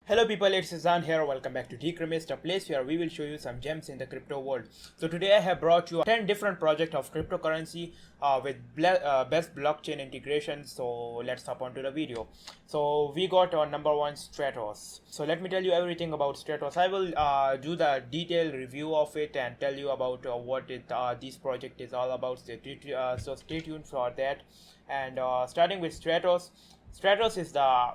Hello people, it's Zan here. Welcome back to Decremist, a place where we will show you some gems in the crypto world. So today I have brought you 10 different projects of cryptocurrency with best blockchain integration. So let's hop onto the video. So we got on number one, Stratos. So let me tell you everything about Stratos. I will do the detailed review of it and tell you about this project is all about. So stay tuned for that. And starting with Stratos. Stratos is the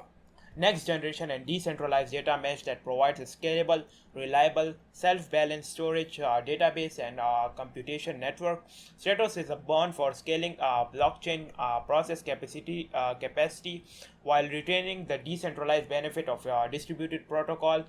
next generation and decentralized data mesh that provides a scalable, reliable, self-balanced storage database and computation network. Stratos is a born for scaling blockchain process capacity while retaining the decentralized benefit of distributed protocol,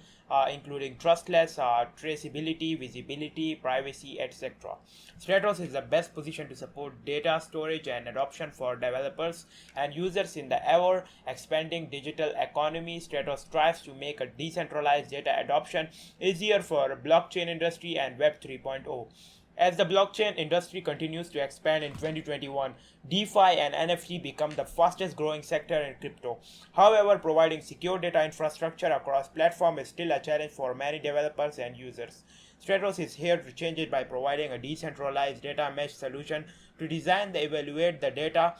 including trustless traceability, visibility, privacy, etc. Stratos is the best position to support data storage and adoption for developers and users in the ever expanding digital economy. Stratos strives to make a decentralized data adoption easier for blockchain industry and Web 3.0. As the blockchain industry continues to expand in 2021, DeFi and NFT become the fastest growing sector in crypto. However, providing secure data infrastructure across platforms is still a challenge for many developers and users. Stratos is here to change it by providing a decentralized data mesh solution to design and evaluate the data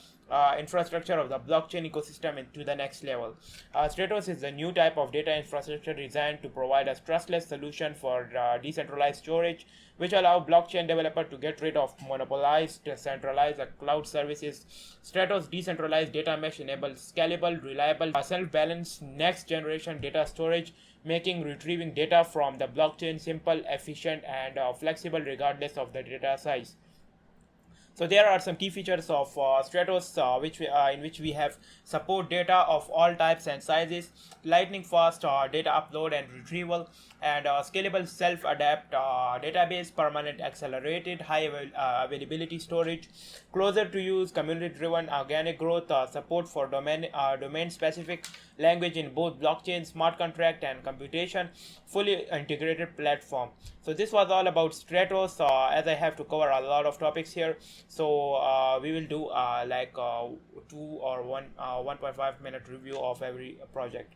infrastructure of the blockchain ecosystem into the next level. Stratos is a new type of data infrastructure designed to provide a trustless solution for decentralized storage, which allow blockchain developer to get rid of monopolized, centralized cloud services. Stratos decentralized data mesh enables scalable, reliable, self-balanced next-generation data storage, making retrieving data from the blockchain simple, efficient, and flexible regardless of the data size. So there are some key features of Stratos, in which we have support data of all types and sizes, lightning fast data upload and retrieval, and scalable self-adapt database, permanent accelerated high availability storage, closer to use, community-driven organic growth, support for domain-specific language in both blockchain, smart contract, and computation, fully integrated platform. So this was all about Stratos. As I have to cover a lot of topics here, so we will do 2 or 1.5 minute review of every project.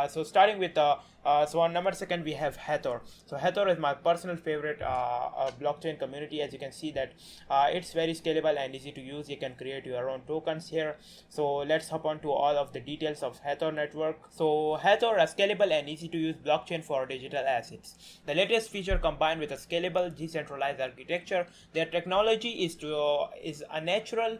So starting with so on number second we have Hathor. So Hathor is my personal favorite blockchain community. As you can see that it's very scalable and easy to use. You can create your own tokens here. So let's hop on to all of the details of Hathor network. So Hathor, a scalable and easy to use blockchain for digital assets. The latest feature combined with a scalable decentralized architecture. Their technology is a natural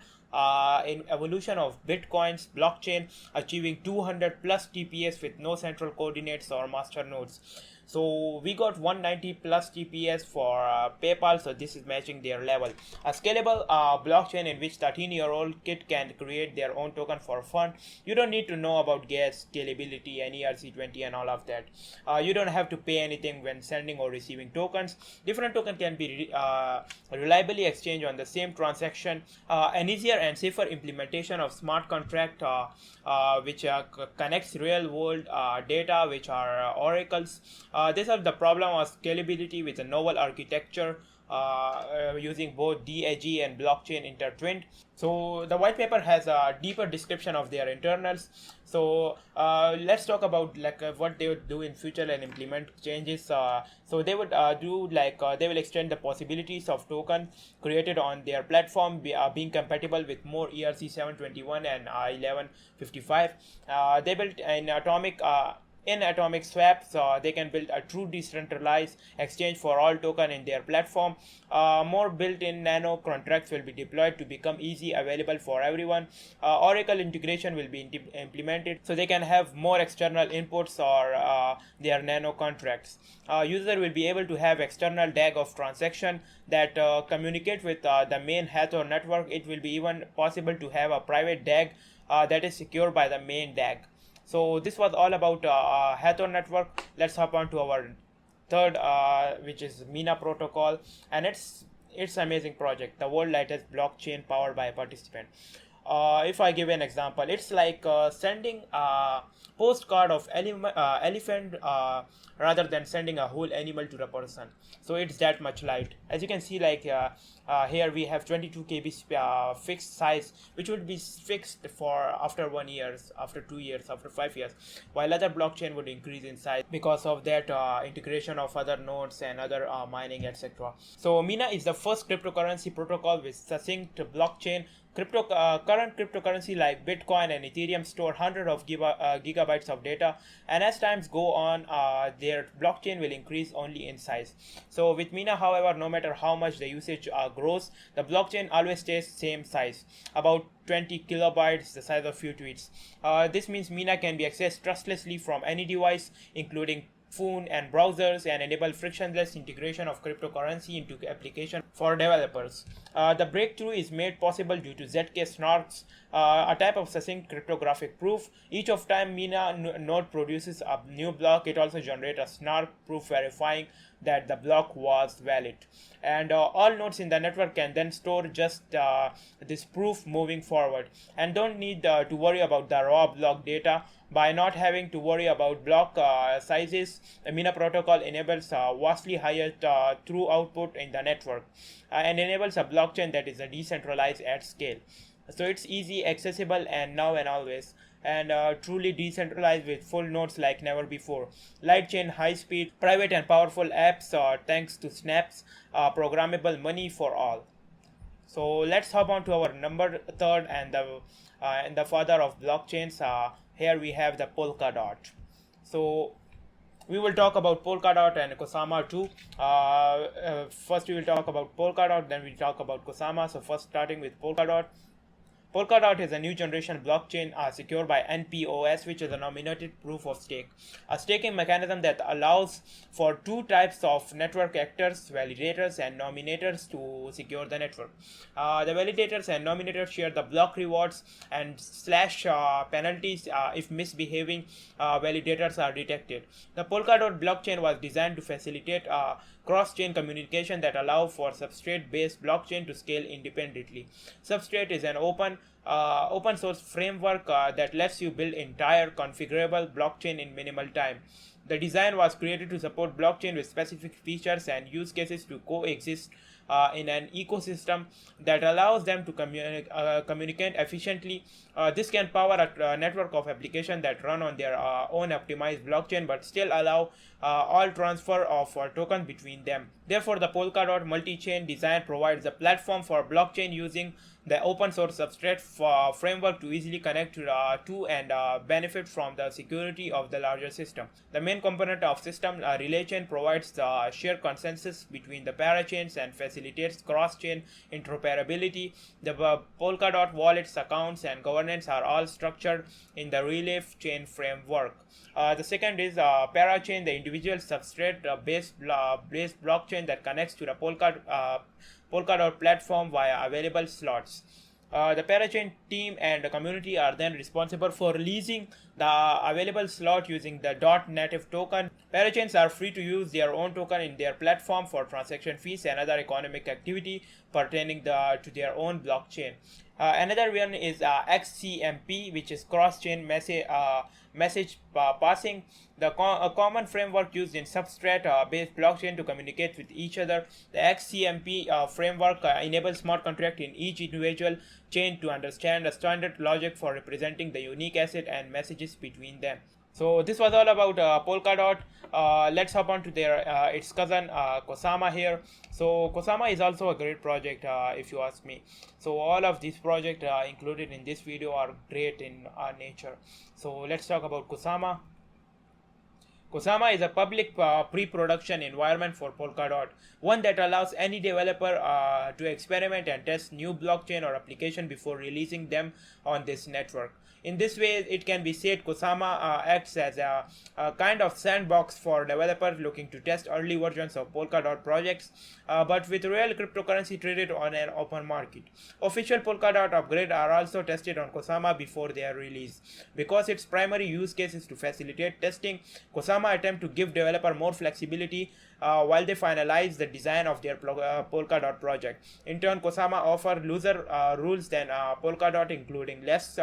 in evolution of Bitcoin's blockchain, achieving 200 plus TPS with no central coordinates or master nodes. So we got 190 plus TPS for PayPal, so this is matching their level. A scalable blockchain in which 13-year-old kid can create their own token for fun. You don't need to know about gas, scalability, and ERC20 and all of that. You don't have to pay anything when sending or receiving tokens. Different tokens can be reliably exchanged on the same transaction. An easier and safer implementation of smart contract which connects real world data, which are oracles. This is the problem of scalability with a novel architecture using both DAG and blockchain intertwined. So the white paper has a deeper description of their internals. So let's talk about what they would do in future and implement changes. So they would they will extend the possibilities of token created on their platform being compatible with more ERC 721 and 1155. They built an atomic swaps. They can build a true decentralized exchange for all token in their platform. More built-in nano contracts will be deployed to become easy available for everyone. Oracle integration will be implemented so they can have more external inputs or their nano contracts. User will be able to have external DAG of transaction that communicate with the main Hathor network. It will be even possible to have a private DAG that is secured by the main DAG. So this was all about Hathor network. Let's hop on to our third, which is Mina protocol, and it's amazing project, the world latest blockchain powered by a participant. If I give an example, it's like sending a postcard of elephant rather than sending a whole animal to the person. So it's that much light. As you can see, like here we have 22 KB fixed size, which would be fixed for after 1 year, after 2 years, after 5 years, while other blockchain would increase in size because of that integration of other nodes and other mining, etc. So Mina is the first cryptocurrency protocol with succinct blockchain. Current cryptocurrency like Bitcoin and Ethereum store hundreds of gigabytes of data, and as times go on, their blockchain will increase only in size. So with Mina, however, no matter how much the usage grows, the blockchain always stays same size, about 20 kilobytes, the size of few tweets. This means Mina can be accessed trustlessly from any device, including phone and browsers, and enable frictionless integration of cryptocurrency into application for developers. The breakthrough is made possible due to ZK snarks, a type of succinct cryptographic proof. Each of time Mina node produces a new block, it also generates a snark proof verifying that the block was valid. And all nodes in the network can then store just this proof moving forward, and don't need to worry about the raw block data. By not having to worry about block sizes, the Mina protocol enables vastly higher through output in the network, and enables a blockchain that is decentralized at scale. So it's easy, accessible, and now and always, and truly decentralized with full nodes like never before. Light chain, high speed, private and powerful apps thanks to snaps, programmable money for all. So let's hop on to our number third and the father of blockchains. Here we have the Polkadot. So we will talk about Polkadot and Kusama too. First we will talk about Polkadot, then we'll talk about Kusama. So first starting with Polkadot. Polkadot is a new generation blockchain secured by NPOS, which is a nominated proof of stake, a staking mechanism that allows for two types of network actors, validators and nominators, to secure the network. The validators and nominators share the block rewards and slash penalties if misbehaving validators are detected. The Polkadot blockchain was designed to facilitate cross-chain communication that allow for substrate-based blockchain to scale independently. Substrate is an open source framework that lets you build entire configurable blockchain in minimal time. The design was created to support blockchain with specific features and use cases to coexist in an ecosystem that allows them to communicate efficiently. This can power a network of applications that run on their own optimized blockchain but still allow all transfer of tokens between them. Therefore, the Polkadot multi-chain design provides a platform for blockchain using the open source substrate framework to easily connect to and benefit from the security of the larger system. The main component of system relay chain provides the shared consensus between the parachains and facilitates cross-chain interoperability. The Polkadot wallets, accounts, and governance are all structured in the relay chain framework. The second is parachain, the individual substrate based blockchain that connects to the Polkadot platform via available slots. The parachain team and the community are then responsible for releasing the available slot using the .native token. Parachains are free to use their own token in their platform for transaction fees and other economic activity pertaining to their own blockchain. Another one is XCMP, which is cross-chain message passing, a common framework used in substrate-based blockchain to communicate with each other. The XCMP framework enables smart contracts in each individual chain to understand the standard logic for representing the unique asset and messages between them. So this was all about Polkadot. Let's hop on to its cousin Kusama here. So Kusama is also a great project if you ask me. So all of these projects included in this video are great in nature. So let's talk about Kusama. Kusama is a public pre-production environment for Polkadot, one that allows any developer to experiment and test new blockchain or application before releasing them on this network. In this way, it can be said Kusama acts as a kind of sandbox for developers looking to test early versions of Polkadot projects, but with real cryptocurrency traded on an open market. Official Polkadot upgrades are also tested on Kusama before their release. Because its primary use case is to facilitate testing, Kusama Kusama attempt to give developer more flexibility while they finalize the design of their Polkadot project. In turn, Kusama offer looser rules than Polkadot, including less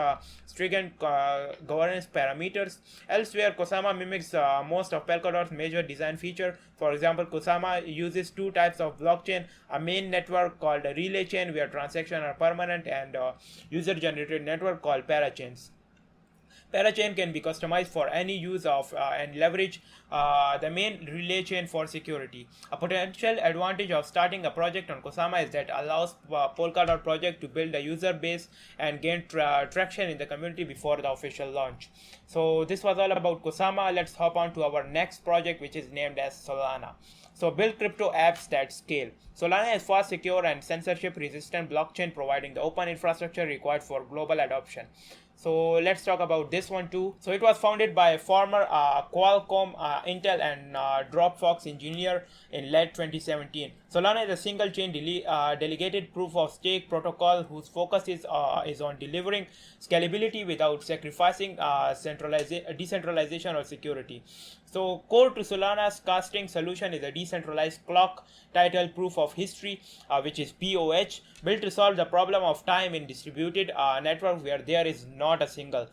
stringent governance parameters. Elsewhere, Kusama mimics most of Polkadot's major design feature. For example, Kusama uses two types of blockchain: a main network called a relay chain where transactions are permanent, and a user-generated network called parachains. Parachain can be customized for any use of and leverage the main relay chain for security. A potential advantage of starting a project on Kusama is that allows Polkadot project to build a user base and gain traction in the community before the official launch. So this was all about Kusama. Let's hop on to our next project, which is named as Solana. So build crypto apps that scale. Solana is fast, secure, and censorship-resistant blockchain, providing the open infrastructure required for global adoption. So let's talk about this one too. So it was founded by a former Qualcomm, Intel, and Dropbox engineer in late 2017. Solana is a single chain delegated proof of stake protocol whose focus is on delivering scalability without sacrificing decentralization or security. So core to Solana's casting solution is a decentralized clock titled proof of history, which is POH, built to solve the problem of time in distributed network where there is not a single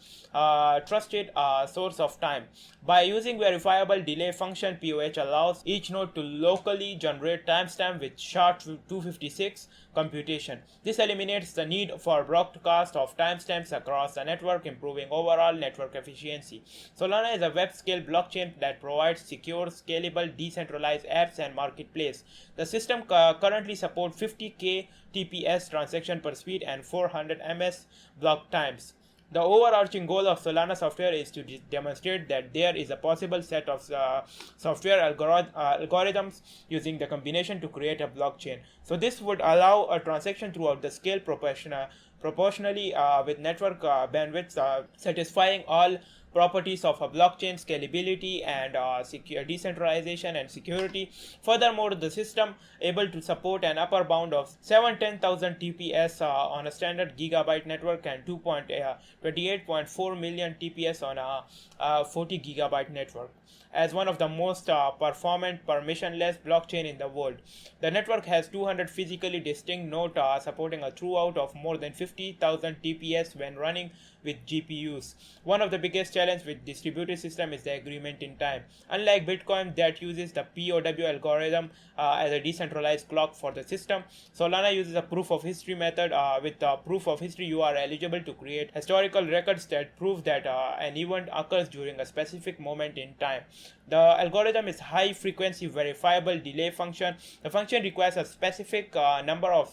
trusted source of time. By using verifiable delay function, POH allows each node to locally generate timestamp with SHA-256 computation. This eliminates the need for broadcast of timestamps across the network, improving overall network efficiency. Solana is a web-scale blockchain that provides secure, scalable, decentralized apps and marketplace. The system currently supports 50K TPS transaction per speed and 400 ms block times. The overarching goal of Solana software is to demonstrate that there is a possible set of software algorithms using the combination to create a blockchain. So this would allow a transaction throughout the scale proportionally with network bandwidth satisfying all properties of a blockchain: scalability and decentralization and security. Furthermore, the system able to support an upper bound of 710,000 TPS on a standard gigabyte network and 2.28.4 million TPS on a 40 gigabyte network. As one of the most performant permissionless blockchain in the world, the network has 200 physically distinct nodes supporting a throughput of more than 50,000 TPS when running with GPUs. One of the biggest challenges with distributed system is the agreement in time. Unlike Bitcoin that uses the POW algorithm as a decentralized clock for the system, Solana uses a proof of history method. With the proof of history, you are eligible to create historical records that prove that an event occurs during a specific moment in time. The algorithm is high frequency verifiable delay function. The function requires a specific number of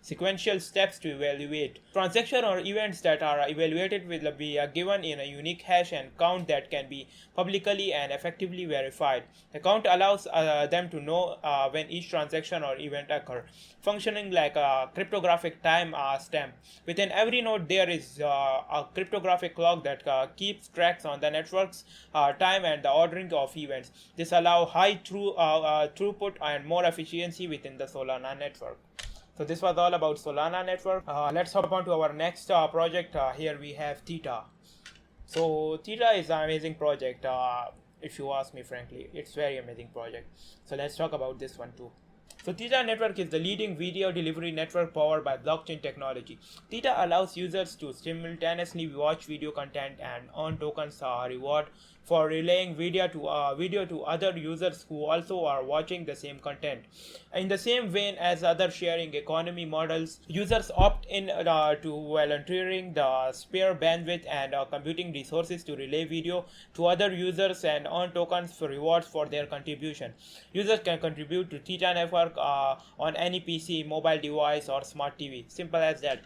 sequential steps to evaluate. Transactions or events that are evaluated will be given in a unique hash and count that can be publicly and effectively verified. The count allows them to know when each transaction or event occurs, functioning like a cryptographic time stamp. Within every node, there is a cryptographic clock that keeps tracks on the network's time and the ordering of events. This allows high throughput and more efficiency within the Solana network. So this was all about Solana network. Let's hop on to our next project. Here we have Theta. So Theta is an amazing project. If you ask me frankly, it's very amazing project. So let's talk about this one too. So Theta Network is the leading video delivery network powered by blockchain technology. Theta allows users to simultaneously watch video content and earn tokens reward for relaying video to other users who also are watching the same content. In the same vein as other sharing economy models, users opt in to volunteering the spare bandwidth and computing resources to relay video to other users and earn tokens for rewards for their contribution. Users can contribute to Theta Network on any PC, mobile device, or smart TV. Simple as that.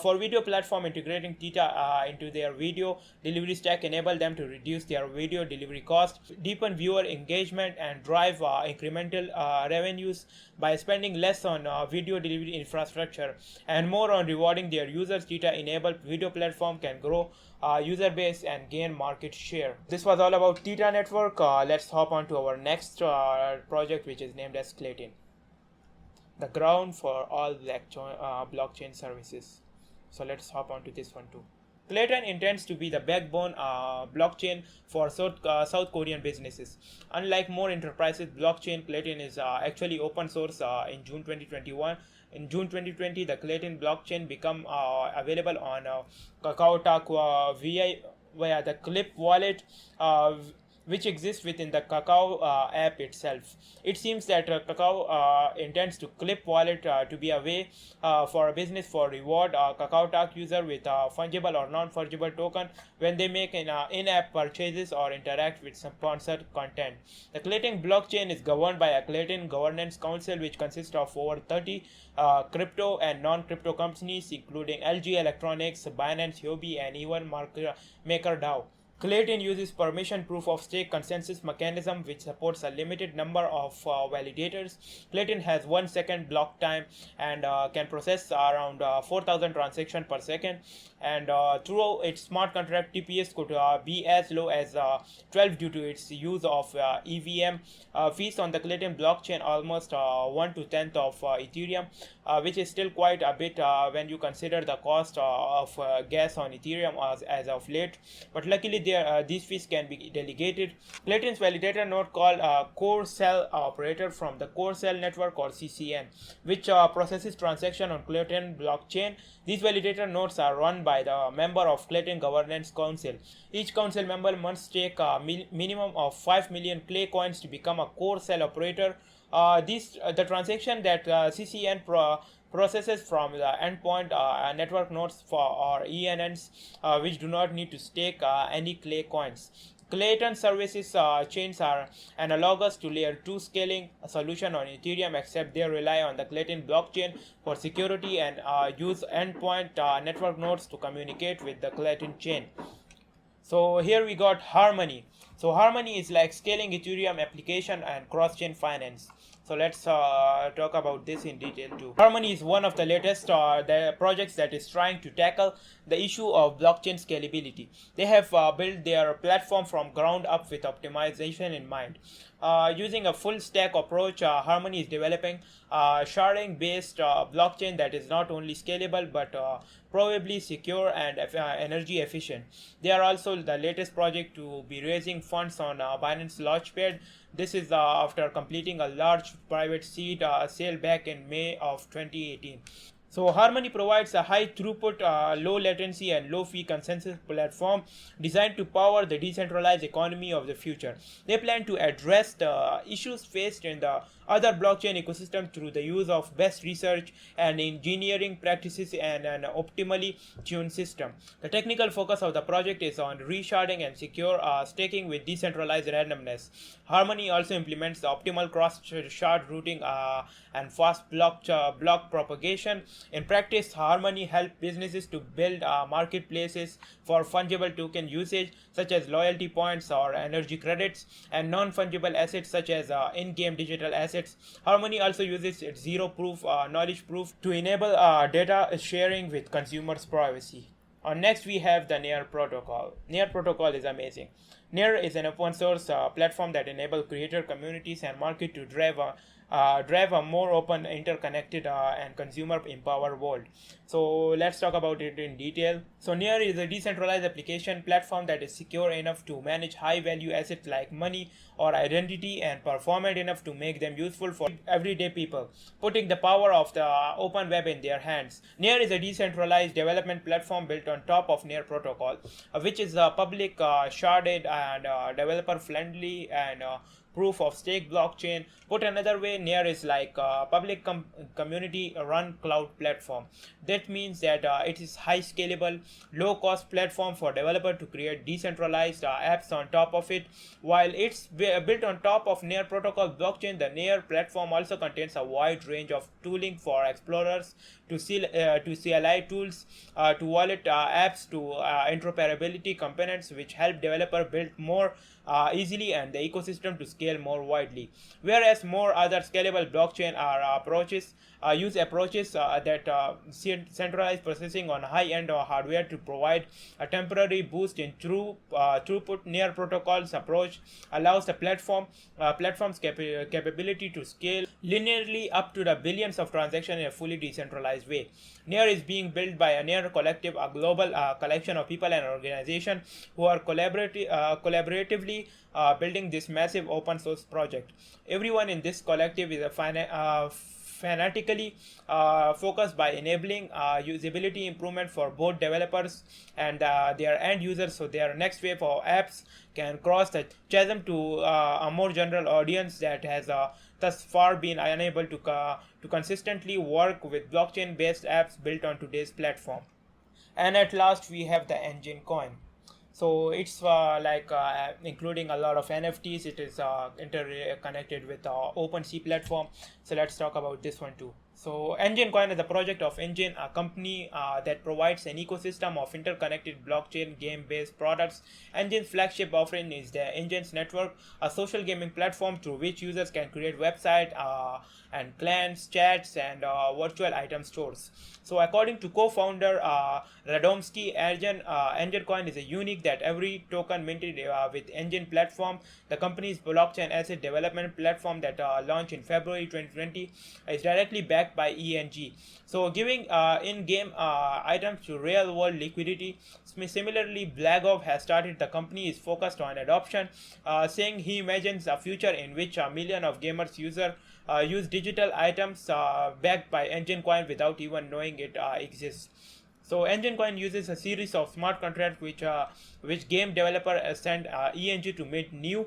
For video platform, integrating Theta into their video delivery stack enable them to reduce their video delivery cost, deepen viewer engagement, and drive incremental revenues by spending less on video delivery infrastructure and more on rewarding their users. Theta enabled video platform can grow user base and gain market share. This was all about Theta Network. Let's hop on to our next project, which is named as Clayton, the ground for all blockchain services. So let's hop on to this one too. Clayton intends to be the backbone blockchain for South Korean businesses. Unlike more enterprises blockchain, Clayton is actually open source in June 2021. In June 2020, the Clayton blockchain become available on KakaoTalk via the Clip wallet, which exists within the Kakao app itself. It seems that Kakao intends to Clip wallet to be a way for a business for reward Kakao Talk user with fungible or non-fungible token when they make in-app purchases or interact with sponsored content. The Clayton blockchain is governed by a Clayton Governance Council, which consists of over 30 crypto and non-crypto companies, including LG Electronics, Binance, Huobi, and even MakerDAO. Clayton uses permission proof of stake consensus mechanism, which supports a limited number of validators. Clayton has 1 second block time and can process around 4,000 transactions per second. And through its smart contract, TPS could be as low as 12 due to its use of EVM. Fees on the Clayton blockchain almost 1 to 10th of Ethereum, which is still quite a bit when you consider the cost of gas on Ethereum as of late. But luckily, these fees can be delegated. Clayton's validator node called Core Cell Operator from the Core Cell Network, or CCN, which processes transaction on Clayton blockchain. These validator nodes are run by the member of Clayton Governance Council. Each council member must take a minimum of 5 million Clay coins to become a Core Cell Operator. The transaction that CCN processes from the endpoint network nodes or ENNs, which do not need to stake any Clay coins. Clayton services chains are analogous to layer 2 scaling solution on Ethereum, except they rely on the Clayton blockchain for security and use endpoint network nodes to communicate with the Clayton chain. So here we got Harmony. So Harmony is like scaling Ethereum application and cross-chain finance. So let's talk about this in detail too. Harmony is one of the latest the projects that is trying to tackle the issue of blockchain scalability. They have built their platform from ground up with optimization in mind. Using a full stack approach, Harmony is developing a sharding based blockchain that is not only scalable but probably secure and energy efficient. They are also the latest project to be raising funds on Binance Launchpad. This is after completing a large private seed sale back in May of 2018. So Harmony provides a high throughput, low latency and low fee consensus platform designed to power the decentralized economy of the future. They plan to address the issues faced in the other blockchain ecosystem through the use of best research and engineering practices and an optimally tuned system. The technical focus of the project is on resharding and secure staking with decentralized randomness. Harmony also implements the optimal cross-shard routing and fast block propagation. In practice, Harmony helps businesses to build marketplaces for fungible token usage, such as loyalty points or energy credits, and non-fungible assets such as in-game digital assets. Harmony also uses its zero-proof knowledge proof to enable data sharing with consumers' privacy. Next, we have the Near protocol. Near protocol is amazing. Near is an open source platform that enables creator communities and market to drive a more open, interconnected, and consumer empowered world. So let's talk about it in detail. So Near is a decentralized application platform that is secure enough to manage high value assets like money or identity and performant enough to make them useful for everyday people, putting the power of the open web in their hands. Near is a decentralized development platform built on top of Near protocol, which is a public, sharded, and developer friendly and proof of stake blockchain. Put another way, Near is like a public community run cloud platform. That means that it is high scalable, low cost platform for developer to create decentralized apps on top of it. While it's built on top of Near protocol blockchain, the Near platform also contains a wide range of tooling for explorers to CLI tools, to wallet apps, to interoperability components which help developer build more easily and the ecosystem to scale scale more widely. Whereas more other scalable blockchain are approaches use approaches that centralize processing on high-end hardware to provide a temporary boost in throughput. Near protocols approach allows the platform's capability to scale linearly up to the billions of transactions in a fully decentralized way. Near is being built by a Near Collective, a global collection of people and organizations who are collaboratively building this massive open source project. Everyone in this collective is fanatically focused by enabling usability improvement for both developers and their end users, so their next wave of apps can cross the chasm to a more general audience that has thus far been unable to consistently work with blockchain based apps built on today's platform. And at last we have the Engine Coin. So it's including a lot of NFTs. It is interconnected with the OpenSea platform. So let's talk about this one too. So Engine Coin is a project of Engine, a company that provides an ecosystem of interconnected blockchain game-based products. Engine's flagship offering is the Engine's Network, a social gaming platform through which users can create websites and clans, chats, and virtual item stores. So according to co-founder Radomski, Engine Coin is a unique that every token minted with Engine platform, the company's blockchain asset development platform that launched in February 2020, is directly backed by ENG. So giving in-game items to real-world liquidity. Similarly, Blagov has started the company is focused on adoption, saying he imagines a future in which a million of gamers use digital items backed by Engine Coin without even knowing it exists. So Engine Coin uses a series of smart contracts which game developer send ENG to mint new,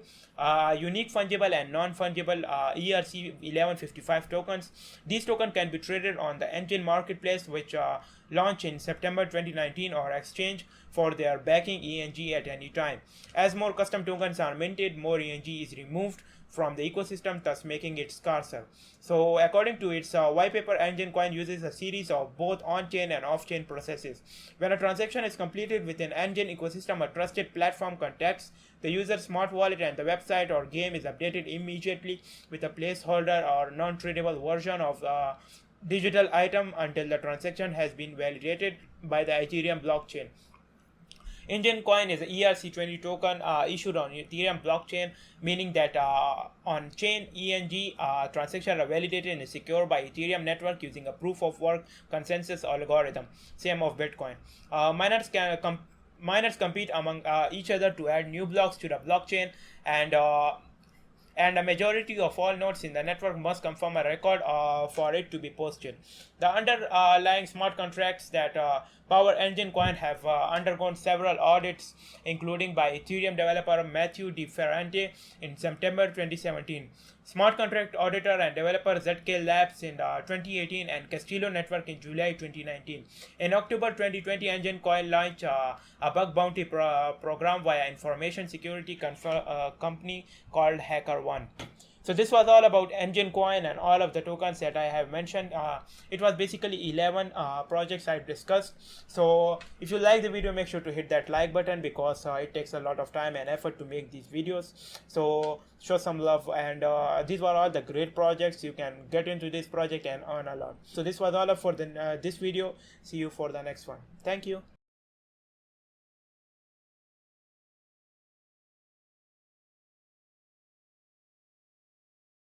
unique fungible and non-fungible ERC1155 tokens. These tokens can be traded on the Engine marketplace, which launched in September 2019, or exchange for their backing ENG at any time. As more custom tokens are minted, more ENG is removed from the ecosystem, thus making it scarcer. So according to its white paper, Engine Coin uses a series of both on-chain and off-chain processes. When a transaction is completed within Engine ecosystem, a trusted platform contacts the user's smart wallet and the website or game is updated immediately with a placeholder or non-tradable version of the digital item until the transaction has been validated by the Ethereum blockchain. Engine Coin is an ERC20 token issued on Ethereum blockchain, meaning that on-chain ENG transactions are validated and secured by Ethereum network using a proof-of-work consensus algorithm, same of Bitcoin. Miners compete among each other to add new blocks to the blockchain, and a majority of all nodes in the network must confirm a record for it to be posted. The underlying smart contracts that power Engine Coin have undergone several audits, including by Ethereum developer Matthew DiFerrante in September 2017, smart contract auditor and developer ZK Labs in 2018, and Castillo Network in July 2019. In October 2020, Engine Coin launched a bug bounty program via information security company called HackerOne. So this was all about Engine Coin and all of the tokens that I have mentioned. It was basically 11 projects I discussed. So if you like the video, make sure to hit that like button, because it takes a lot of time and effort to make these videos. So show some love, and these were all the great projects. You can get into this project and earn a lot. So this was all for this video. See you for the next one. Thank you.